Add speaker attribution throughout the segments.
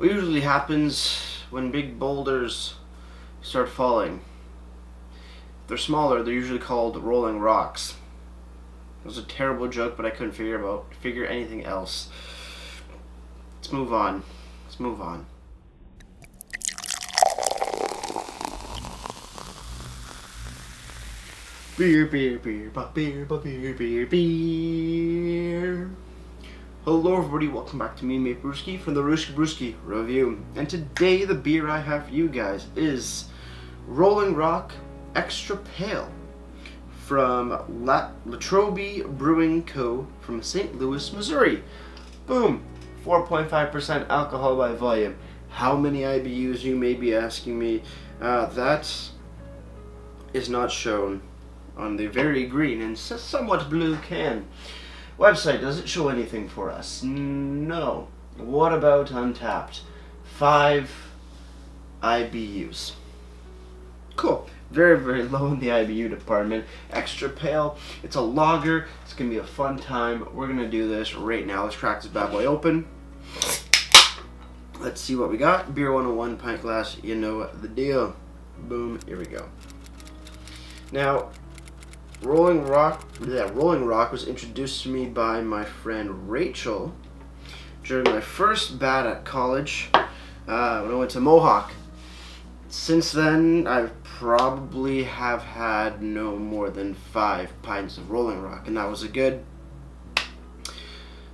Speaker 1: What usually happens when big boulders start falling? If they're smaller, they're usually called rolling rocks. It was a terrible joke, but I couldn't figure anything else. Let's move on. Beer. Hello everybody, welcome back to me, Mate Brewski, from the Brewski Review. And today the beer I have for you guys is Rolling Rock Extra Pale from Latrobe Brewing Co. from St. Louis, Missouri. Boom! 4.5% alcohol by volume. How many IBUs, you may be asking me? That is not shown on the very green and somewhat blue can. Website, does it show anything for us? No. What about Untapped? 5 IBUs. Cool. Very, very low in the IBU department. Extra pale. It's a lager. It's going to be a fun time. We're going to do this right now. Let's crack this bad boy open. Let's see what we got. Beer 101 pint glass. You know the deal. Boom. Here we go. Now, Rolling Rock was introduced to me by my friend Rachel during my first bat at college when I went to Mohawk. Since then, I probably have had no more than 5 pints of Rolling Rock, and that was a good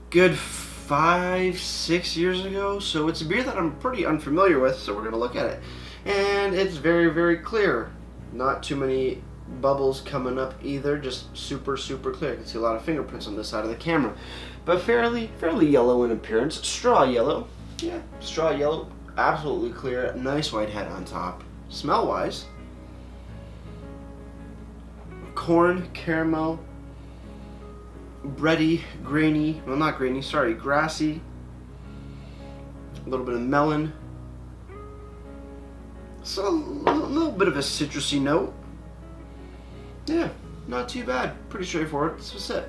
Speaker 1: 5-6 years ago. So it's a beer that I'm pretty unfamiliar with, so we're going to look at it. And it's very, very clear. Not too many bubbles coming up either, just super clear. I can see a lot of fingerprints on this side of the camera, but fairly yellow in appearance. Straw yellow, yeah, straw yellow, absolutely clear. Nice white head on top. Smell wise, corn, caramel, bready, grainy, well not grainy, sorry, grassy, a little bit of melon, so a little bit of a citrusy note. Yeah, not too bad. Pretty straightforward. Let's just sip.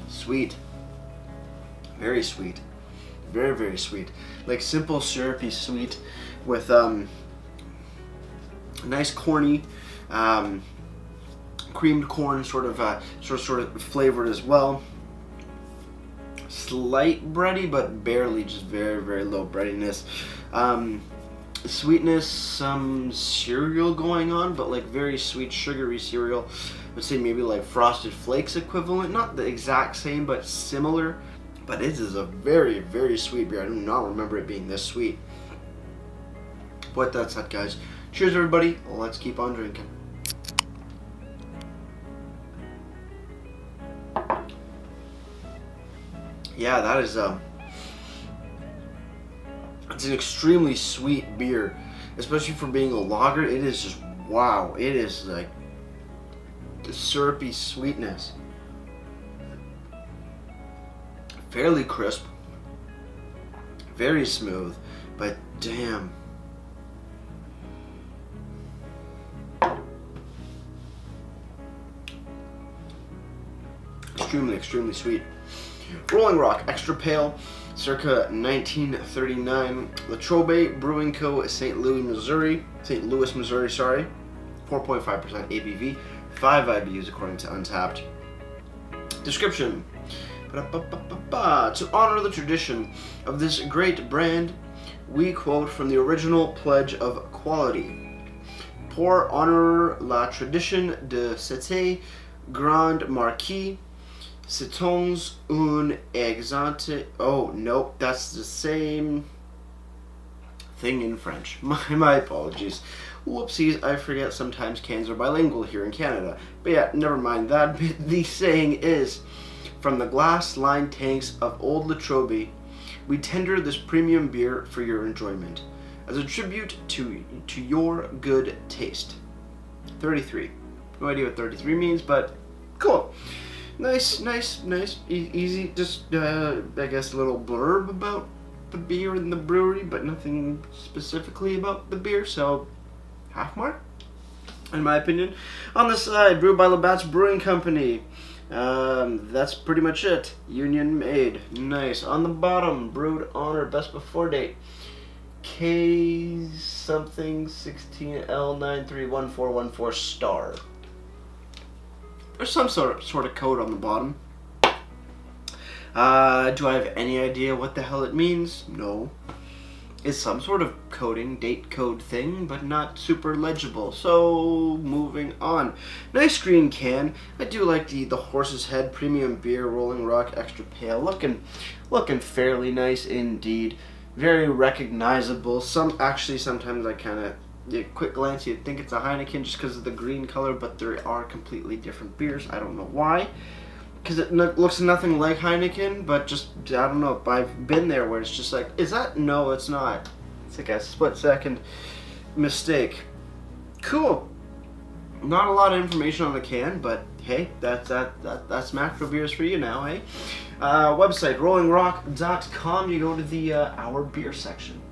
Speaker 1: Sweet. Very sweet. Very sweet. Like simple syrupy sweet with nice corny creamed corn sort of flavored as well. Slight bready, but barely, just very low breadiness. Sweetness, some cereal going on, but like very sweet sugary cereal. I would say maybe like Frosted Flakes equivalent, not the exact same but similar. But it is a very sweet beer. I do not remember it being this sweet. But that's that, guys. Cheers everybody, let's keep on drinking. Yeah, that is it's an extremely sweet beer, especially for being a lager. It is just wow. It is like the syrupy sweetness, fairly crisp, very smooth, but damn. Extremely sweet. Rolling Rock Extra Pale, circa 1939, Latrobe Brewing Co., St. Louis, Missouri, sorry. 4.5% ABV, 5 IBUs according to Untapped. Description. To honor the tradition of this great brand, we quote from the original pledge of quality. Pour honor la tradition de cette grande marque. C'est un exemple. Oh, nope, that's the same thing in French. My apologies. Whoopsies, I forget sometimes cans are bilingual here in Canada. But yeah, never mind that. The saying is, from the glass-lined tanks of old Latrobe, we tender this premium beer for your enjoyment, as a tribute to your good taste. 33. No idea what 33 means, but cool. Nice, easy, just, I guess a little blurb about the beer and the brewery, but nothing specifically about the beer, so half mark, in my opinion. On the side, brewed by Labatt's Brewing Company, That's pretty much it. Union made. Nice. On the bottom, brewed on or best before date. K something 16L931414 star. There's some sort of code on the bottom. Do I have any idea what the hell it means? No. It's some sort of coding, date code thing, but not super legible. So, moving on. Nice green can. I do like the Horse's Head Premium Beer Rolling Rock Extra Pale. Looking fairly nice indeed. Very recognizable. Sometimes I kind of, quick glance, you'd think it's a Heineken just because of the green color, but there are completely different beers. I don't know why. Because it looks nothing like Heineken, but just, I don't know, I've been there where it's just like, is that? No, it's not. It's like a split-second mistake. Cool. Not a lot of information on the can, but hey, that's macro beers for you now, eh? Website, rollingrock.com. You go to the Our Beer section.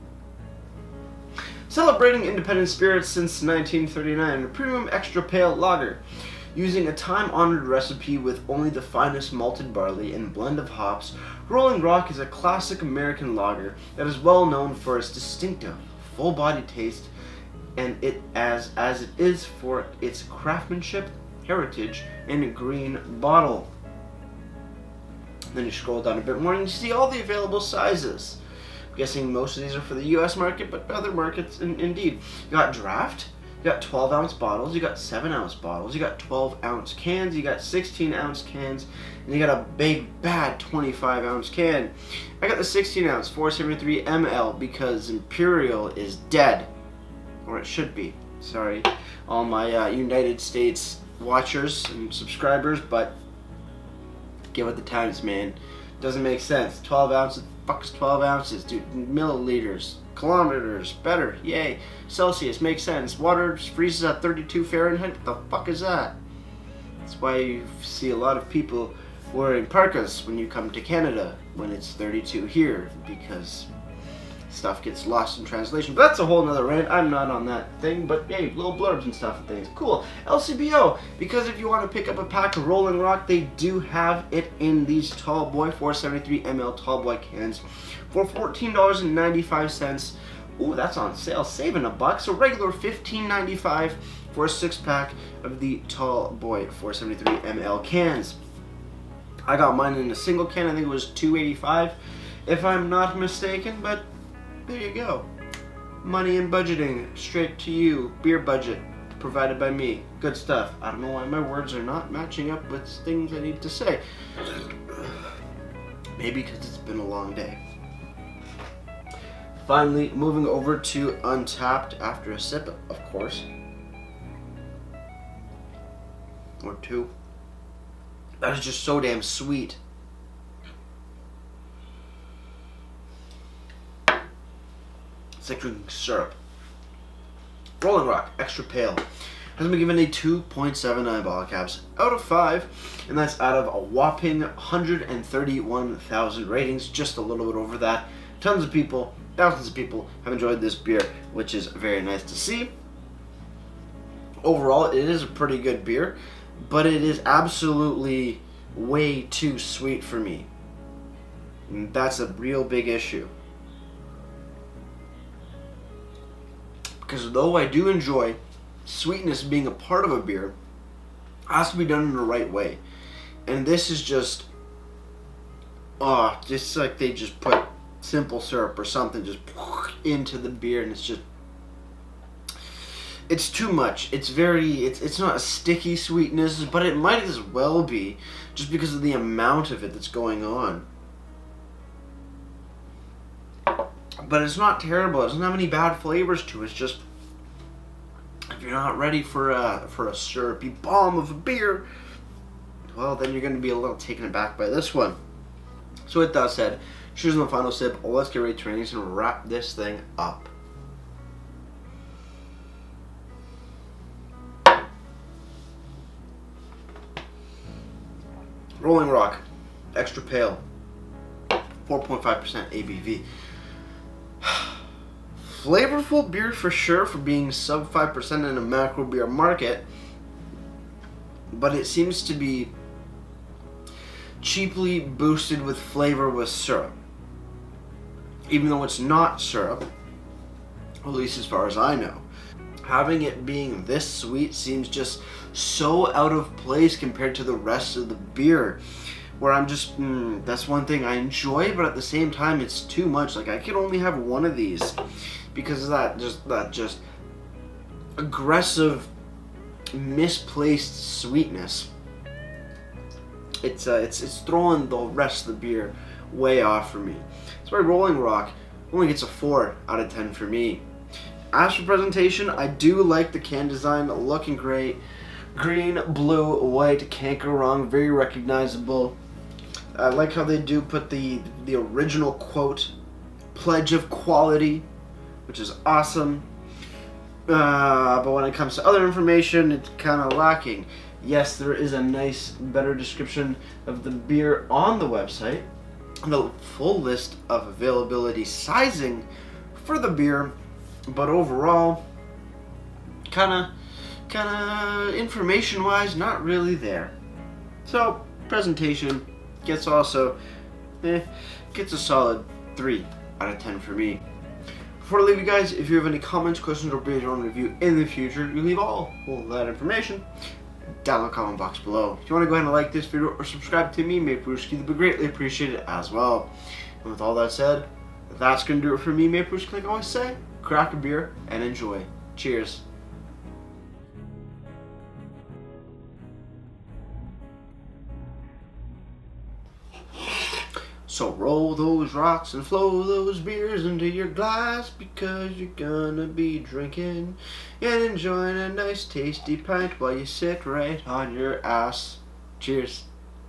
Speaker 1: Celebrating independent spirits since 1939, a premium extra pale lager. Using a time-honored recipe with only the finest malted barley and blend of hops, Rolling Rock is a classic American lager that is well known for its distinctive, full-bodied taste, and as it is for its craftsmanship, heritage, and green bottle. Then you scroll down a bit more and you see all the available sizes. I'm guessing most of these are for the U.S. market, but other markets indeed. You got draft. You got 12-ounce bottles, you got 7-ounce bottles, you got 12-ounce cans, you got 16-ounce cans, and you got a big, bad 25-ounce can. I got the 16-ounce 473 ml because Imperial is dead. Or it should be. Sorry, all my United States watchers and subscribers, but give it the times, man. Doesn't make sense. 12 ounces, fuck is 12 ounces, dude. Milliliters. Kilometers, better, yay. Celsius, makes sense. Water freezes at 32 Fahrenheit, what the fuck is that? That's why you see a lot of people wearing parkas when you come to Canada when it's 32 here, because stuff gets lost in translation. But that's a whole nother rant. I'm not on that thing, but hey, little blurbs and stuff and things. Cool. LCBO, because if you want to pick up a pack of Rolling Rock, they do have it in these tall boy 473 ml tall boy cans for $14.95. Ooh, that's on sale, saving $1. So regular $15.95 for a 6-pack of the tall boy 473 ml cans. I got mine in a single can. I think it was $2.85 if I'm not mistaken, but there you go. Money and budgeting, straight to you. Beer budget, provided by me. Good stuff. I don't know why my words are not matching up with things I need to say. Maybe because it's been a long day. Finally, moving over to Untapped after a sip, of course. Or two. That is just so damn sweet. It's like drinking syrup. Rolling Rock, extra pale. Has been given a 2.7 eyeball caps out of 5, and that's out of a whopping 131,000 ratings, just a little bit over that. Tons of people, thousands of people have enjoyed this beer, which is very nice to see. Overall, it is a pretty good beer, but it is absolutely way too sweet for me. And that's a real big issue. Because though I do enjoy sweetness being a part of a beer, it has to be done in the right way. And this is just like they just put simple syrup or something just into the beer, and it's too much. It's not a sticky sweetness, but it might as well be, just because of the amount of it that's going on. But it's not terrible. It doesn't have any bad flavors to it. It's just, if you're not ready for a syrupy bomb of a beer, well, then you're going to be a little taken aback by this one. So with that said, choosing the final sip, let's get ready to ratings and wrap this thing up. Rolling Rock, extra pale, 4.5% ABV. Flavorful beer for sure for being sub 5% in a macro beer market, but it seems to be cheaply boosted with flavor with syrup. Even though it's not syrup, at least as far as I know. Having it being this sweet seems just so out of place compared to the rest of the beer. Where I'm just, that's one thing I enjoy, but at the same time it's too much. Like, I could only have one of these because of that just aggressive, misplaced sweetness. It's throwing the rest of the beer way off for me. That's why Rolling Rock only gets a 4 out of 10 for me. As for presentation, I do like the can design, looking great. Green, blue, white, can't go wrong, very recognizable. I like how they do put the original quote, pledge of quality, which is awesome. But when it comes to other information, it's kind of lacking. Yes, there is a nice, better description of the beer on the website, and a full list of availability sizing for the beer, but overall, kind of information-wise, not really there. So, presentation gets gets a solid 3 out of 10 for me. Before I leave you guys, if you have any comments, questions, or beers you want to review in the future, you leave all that information down in the comment box below. If you want to go ahead and like this video or subscribe to me, Maple-Brewski, that would be greatly appreciated as well. And with all that said, that's going to do it for me, Maple-Brewski, like I always say, crack a beer and enjoy. Cheers. So roll those rocks and flow those beers into your glass, because you're gonna be drinking and enjoying a nice tasty pint while you sit right on your ass. Cheers.